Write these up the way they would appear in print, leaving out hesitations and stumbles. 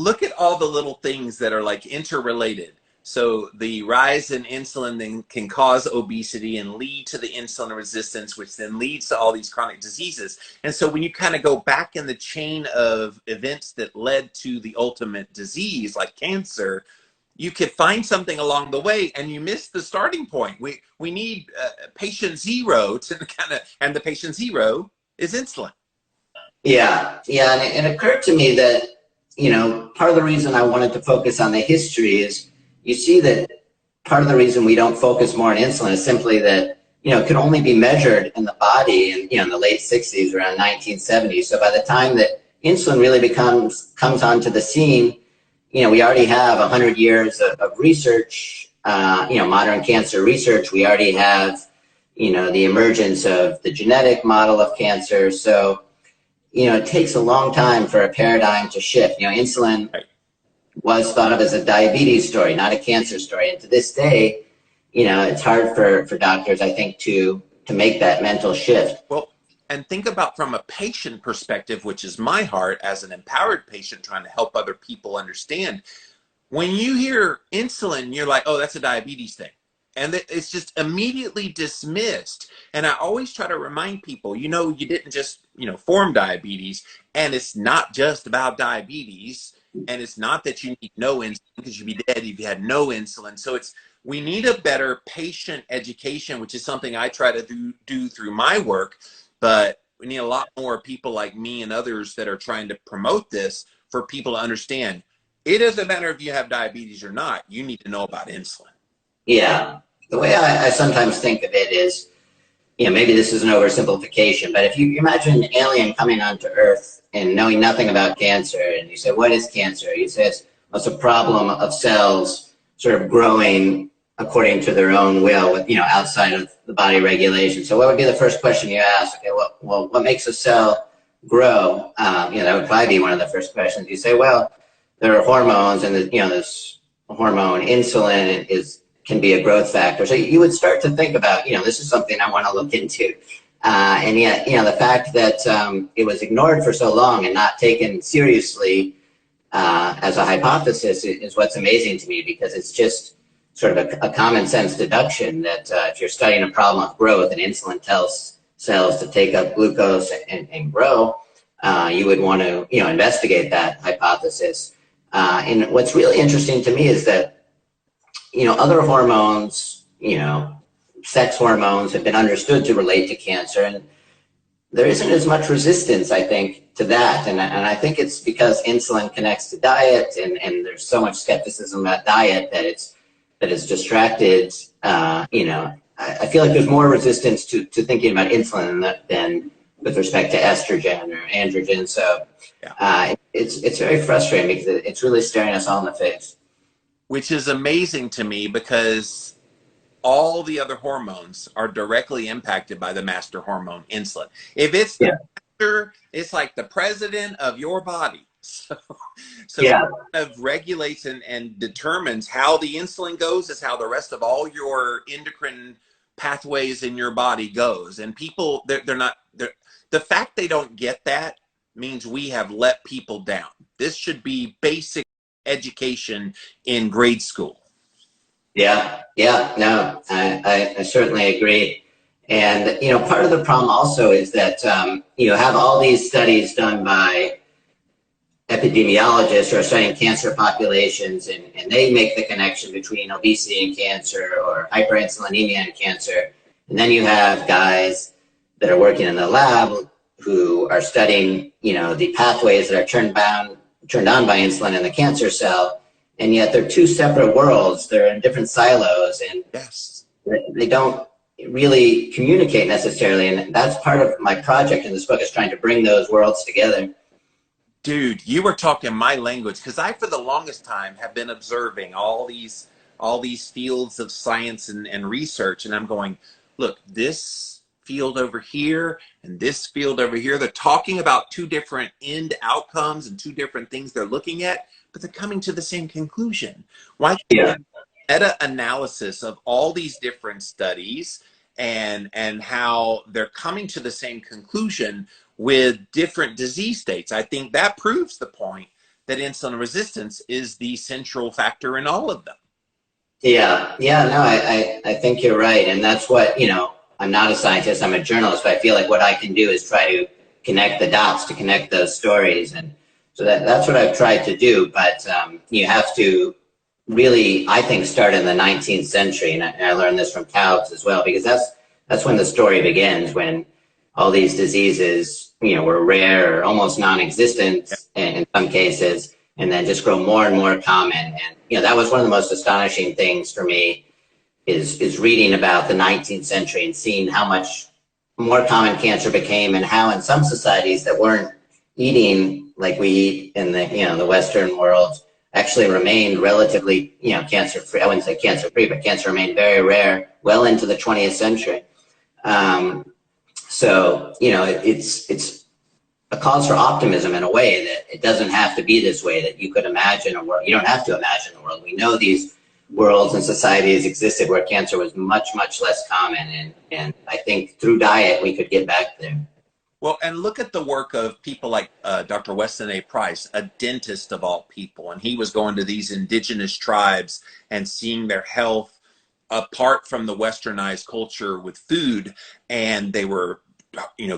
look at all the little things that are like interrelated. So the rise in insulin then can cause obesity and lead to the insulin resistance, which then leads to all these chronic diseases. And so when you kind of go back in the chain of events that led to the ultimate disease, like cancer, you could find something along the way and you miss the starting point. We need patient zero to kind of, and the patient zero is insulin. Yeah, yeah, and it occurred to me that, you know, part of the reason I wanted to focus on the history is you see that part of the reason we don't focus more on insulin is simply that, you know, it could only be measured in the body in, you know, in the late 60s, around 1970. So by the time that insulin really comes onto the scene, you know, we already have 100 years of research, you know, modern cancer research. We already have, you know, the emergence of the genetic model of cancer. So, you know, it takes a long time for a paradigm to shift. You know, insulin was thought of as a diabetes story, not a cancer story. And to this day, you know, it's hard for doctors, I think, to make that mental shift. Well, and think about from a patient perspective, which is my heart as an empowered patient trying to help other people understand. When you hear insulin, you're like, oh, that's a diabetes thing. And it's just immediately dismissed. And I always try to remind people, you know, you didn't just, you know, form diabetes, and it's not just about diabetes. And it's not that you need no insulin, because you'd be dead if you had no insulin. So we need a better patient education, which is something I try to do through my work. But we need a lot more people like me and others that are trying to promote this for people to understand. It doesn't matter if you have diabetes or not. You need to know about insulin. Yeah. The way I sometimes think of it is, you know, maybe this is an oversimplification, but if you imagine an alien coming onto Earth and knowing nothing about cancer, and you say, what is cancer? He says, well, it's a problem of cells sort of growing according to their own will, with, you know, outside of the body regulation. So what would be the first question you ask? Okay, well, what makes a cell grow? You know, that would probably be one of the first questions. You say, well, there are hormones, and you know, this hormone insulin can be a growth factor. So you would start to think about, you know, this is something I want to look into. And yet, you know, the fact that it was ignored for so long and not taken seriously as a hypothesis is what's amazing to me, because it's just sort of a common sense deduction that if you're studying a problem of growth and insulin tells cells to take up glucose and grow, you would want to, you know, investigate that hypothesis. And what's really interesting to me is that, you know, other hormones, you know, sex hormones have been understood to relate to cancer, and there isn't as much resistance, I think, to that. And I think it's because insulin connects to diet, and there's so much skepticism about diet that it's distracted. You know, I feel like there's more resistance to thinking about insulin than with respect to estrogen or androgen. So it's very frustrating, because it's really staring us all in the face. Which is amazing to me, because all the other hormones are directly impacted by the master hormone, insulin. If it's the master, it's like the president of your body. So it kind of regulates and determines how the insulin goes is how the rest of all your endocrine pathways in your body goes. And people, the fact they don't get that means we have let people down. This should be basic education in grade school. No, I certainly agree. And, you know, part of the problem also is that, you have all these studies done by epidemiologists who are studying cancer populations, and they make the connection between obesity and cancer, or hyperinsulinemia and cancer. And then you have guys that are working in the lab who are studying, you know, the pathways that are turned on by insulin in the cancer cell, and yet they're two separate worlds. They're in different silos, and they don't really communicate necessarily. And that's part of my project in this book, is trying to bring those worlds together. Dude, you were talking my language, because I, for the longest time, have been observing all these fields of science and research, and I'm going, look, this field over here and this field over here, they're talking about two different end outcomes and two different things they're looking at, but they're coming to the same conclusion. Why can't you have meta-analysis of all these different studies and how they're coming to the same conclusion with different disease states? I think that proves the point that insulin resistance is the central factor in all of them. Yeah, yeah, no, I think you're right. And that's what, I'm not a scientist, I'm a journalist, but I feel like what I can do is try to connect the dots, to connect those stories. And so that's what I've tried to do. But you have to really, I think, start in the 19th century. And I learned this from Taubes as well, because that's when the story begins, when all these diseases, were rare or almost non-existent in some cases, and then just grow more and more common. And, that was one of the most astonishing things for me is reading about the 19th century and seeing how much more common cancer became, and how in some societies that weren't eating like we eat in the Western world actually remained relatively, cancer-free. I wouldn't say cancer-free, but cancer remained very rare well into the 20th century. So, it's a cause for optimism in a way that it doesn't have to be this way, that you could imagine a world. You don't have to imagine the world. We know these worlds and societies existed where cancer was much, much less common. And I think through diet, we could get back there. Well, and look at the work of people like Dr. Weston A. Price, a dentist of all people. And he was going to these indigenous tribes and seeing their health apart from the westernized culture with food. And they were,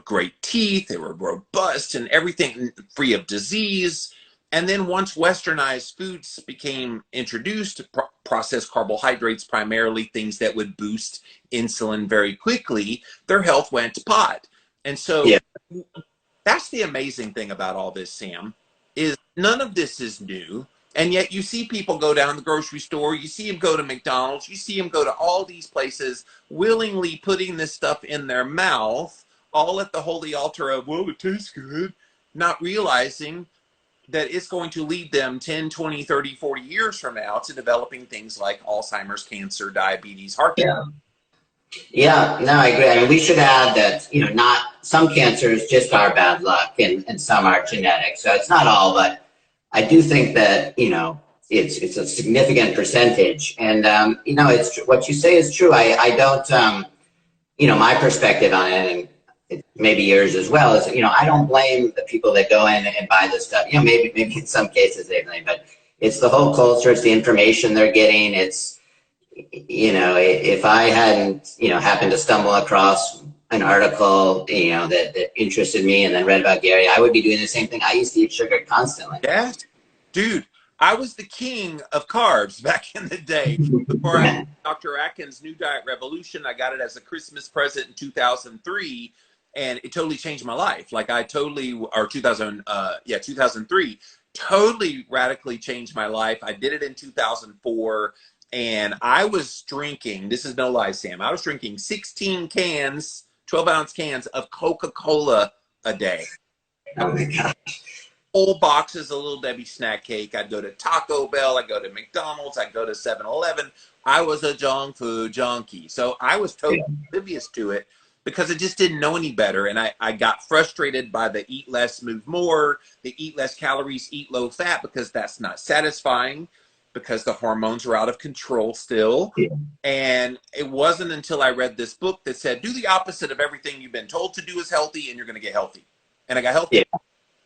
great teeth, they were robust and everything, free of disease. And then once westernized foods became introduced, processed carbohydrates primarily, things that would boost insulin very quickly, their health went to pot. And so that's the amazing thing about all this, Sam, is none of this is new. And yet you see people go down the grocery store, you see them go to McDonald's, you see them go to all these places willingly putting this stuff in their mouth, all at the holy altar of, well, it tastes good, not realizing that it's going to lead them 10, 20, 30, 40 years from now to developing things like Alzheimer's, cancer, diabetes, heart disease. Yeah, no, I agree. I mean, we should add that, not some cancers just are bad luck, and some are genetic. So it's not all, but I do think that, it's a significant percentage. And, it's what you say is true. I don't, my perspective on it, and it maybe yours as well, is, I don't blame the people that go in and buy this stuff. Maybe in some cases they blame, but it's the whole culture, it's the information they're getting. It's, if I hadn't, happened to stumble across an article, that interested me and then read about Gary, I would be doing the same thing. I used to eat sugar constantly. Yeah, dude, I was the king of carbs back in the day. Before I had Dr. Atkins' New Diet Revolution, I got it as a Christmas present in 2003, and it totally changed my life. Like 2003, totally radically changed my life. I did it in 2004. And I was drinking, this is no lie, Sam, I was drinking 16 cans, 12-ounce cans of Coca-Cola a day. Oh my God. Whole boxes of Little Debbie snack cake. I'd go to Taco Bell, I'd go to McDonald's, I'd go to 7-Eleven. I was a junk food junkie. So I was totally oblivious to it because I just didn't know any better. And I got frustrated by the eat less, move more, the eat less calories, eat low fat, because that's not satisfying, because the hormones are out of control still. And it wasn't until I read this book that said, do the opposite of everything you've been told to do is healthy, and you're going to get healthy. And I got healthy.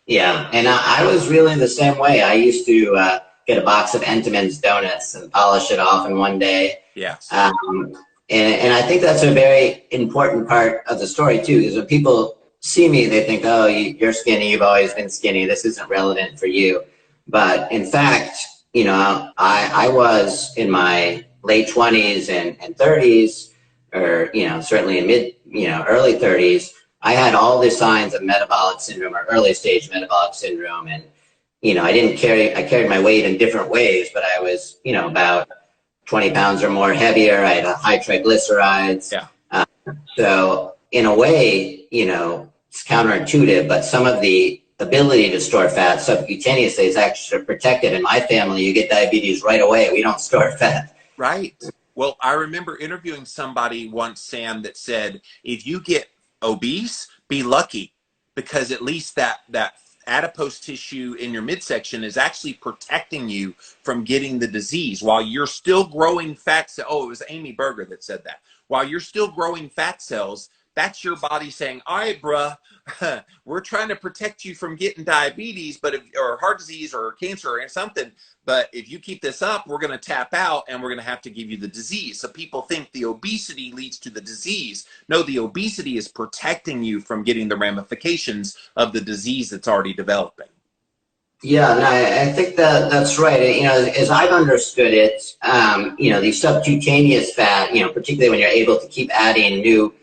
Yeah. And I was really the same way. I used to get a box of Entenmann's donuts and polish it off in one day. Yes. And I think that's a very important part of the story too, because when people see me, they think, oh, you're skinny, you've always been skinny, this isn't relevant for you. But in fact, I was in my late 20s and 30s, or, certainly in early 30s, I had all the signs of metabolic syndrome, or early stage metabolic syndrome. And, I carried my weight in different ways, but I was, about 20 pounds or more heavier. I had high triglycerides. Yeah. So in a way, it's counterintuitive, but some of the ability to store fat subcutaneously is actually protected. In my family, you get diabetes right away. We don't store fat. Right. Well, I remember interviewing somebody once, Sam, that said, if you get obese, be lucky, because at least that adipose tissue in your midsection is actually protecting you from getting the disease while you're still growing fat cells. Oh, it was Amy Berger that said that. While you're still growing fat cells, that's your body saying, all right, bruh, we're trying to protect you from getting diabetes, but or heart disease or cancer or something. But if you keep this up, we're going to tap out and we're going to have to give you the disease. So people think the obesity leads to the disease. No, the obesity is protecting you from getting the ramifications of the disease that's already developing. Yeah, no, I think that's right. You know, as I've understood it, you know, the subcutaneous fat, you know, particularly when you're able to keep adding new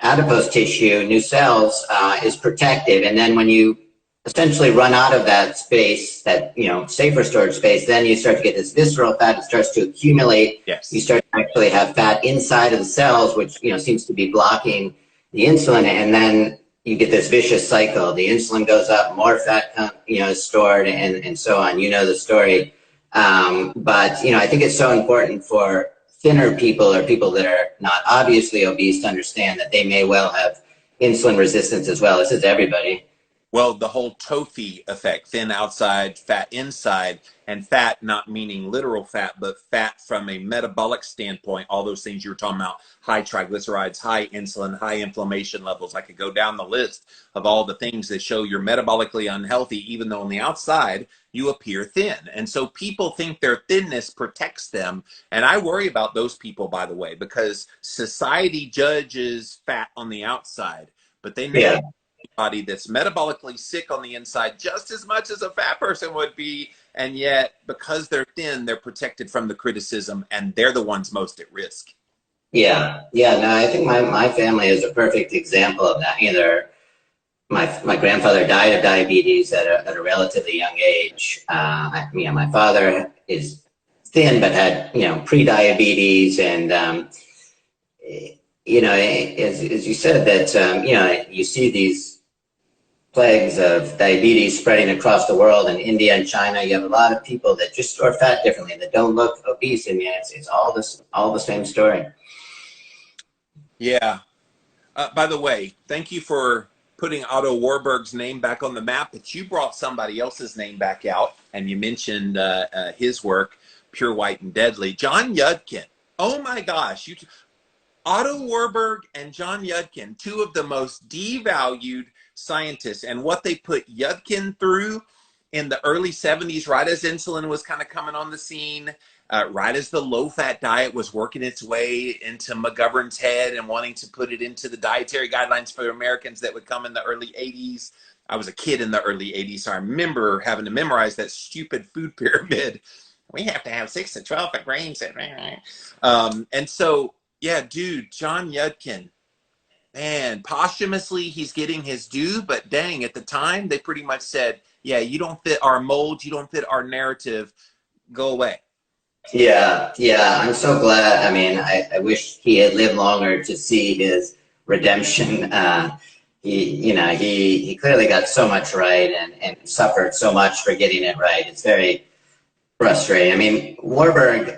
adipose tissue, new cells, is protective. And then when you essentially run out of that space, that, you know, safer storage space, then you start to get this visceral fat. It starts to accumulate. Yes. You start to actually have fat inside of the cells, which, you know, seems to be blocking the insulin. And then you get this vicious cycle. The insulin goes up, more fat, you know, is stored, and so on. You know the story. But, you know, I think it's so important for thinner people or people that are not obviously obese to understand that they may well have insulin resistance as well. This is everybody. Well, the whole TOFI effect, thin outside, fat inside, and fat not meaning literal fat, but fat from a metabolic standpoint, all those things you were talking about, high triglycerides, high insulin, high inflammation levels. I could go down the list of all the things that show you're metabolically unhealthy, even though on the outside you appear thin. And so people think their thinness protects them. And I worry about those people, by the way, because society judges fat on the outside, but they know body that's metabolically sick on the inside just as much as a fat person would be, and yet because they're thin, they're protected from the criticism, and they're the ones most at risk. Yeah, no, I think my family is a perfect example of that. Either my grandfather died of diabetes at a relatively young age. You know, my father is thin but had, you know, pre-diabetes, and you know, as you said, that you know, you see these plagues of diabetes spreading across the world. In India and China, you have a lot of people that just store fat differently, that don't look obese, and yet it's all the same story. Yeah. By the way, thank you for putting Otto Warburg's name back on the map, but you brought somebody else's name back out, and you mentioned his work, Pure, White, and Deadly. John Yudkin. Oh my gosh. Otto Warburg and John Yudkin, two of the most devalued scientists, and what they put Yudkin through in the early 70s, right as insulin was kind of coming on the scene, right as the low-fat diet was working its way into McGovern's head and wanting to put it into the dietary guidelines for Americans that would come in the early 80s. I was a kid in the early 80s, so I remember having to memorize that stupid food pyramid. We have to have 6 to 12 grains. And so, yeah, dude, John Yudkin, man, posthumously, he's getting his due, but dang, at the time, they pretty much said, yeah, you don't fit our mold, you don't fit our narrative, go away. Yeah, I'm so glad. I mean, I wish he had lived longer to see his redemption. He clearly got so much right and suffered so much for getting it right. It's very frustrating. I mean, Warburg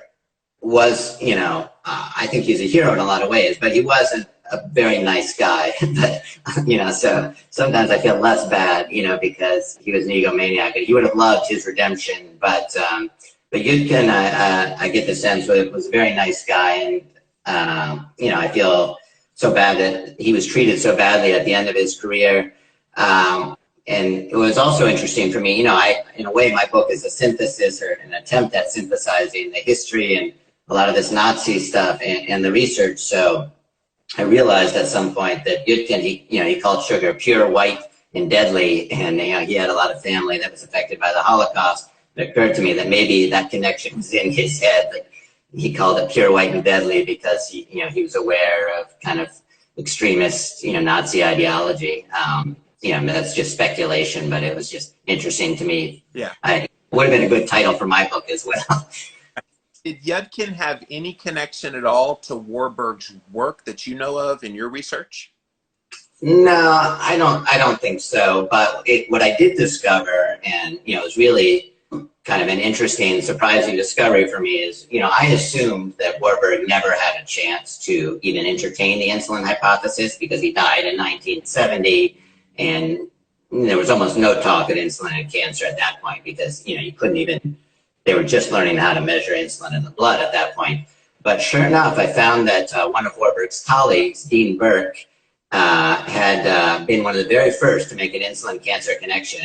was, you know, I think he's a hero in a lot of ways, but he wasn't a very nice guy. But, you know, so sometimes I feel less bad, you know, because he was an egomaniac, and he would have loved his redemption. But Yudkin, I get the sense that was a very nice guy, and you know, I feel so bad that he was treated so badly at the end of his career. And it was also interesting for me, you know, in a way, my book is a synthesis or an attempt at synthesizing the history and a lot of this Nazi stuff and the research. So I realized at some point that Yudkin, he called sugar pure, white, and deadly, and you know, he had a lot of family that was affected by the Holocaust. It occurred to me that maybe that connection was in his head. Like, he called it pure, white, and deadly because he was aware of kind of extremist, you know, Nazi ideology. You know, that's just speculation, but it was just interesting to me. Yeah, it would have been a good title for my book as well. Did Yudkin have any connection at all to Warburg's work that you know of in your research? No, I don't think so. But what I did discover, and you know, it was really kind of an interesting, surprising discovery for me, is, you know, I assumed that Warburg never had a chance to even entertain the insulin hypothesis because he died in 1970, and there was almost no talk of insulin and cancer at that point because, you know, you couldn't even, they were just learning how to measure insulin in the blood at that point. But sure enough, I found that one of Warburg's colleagues, Dean Burke, had been one of the very first to make an insulin cancer connection.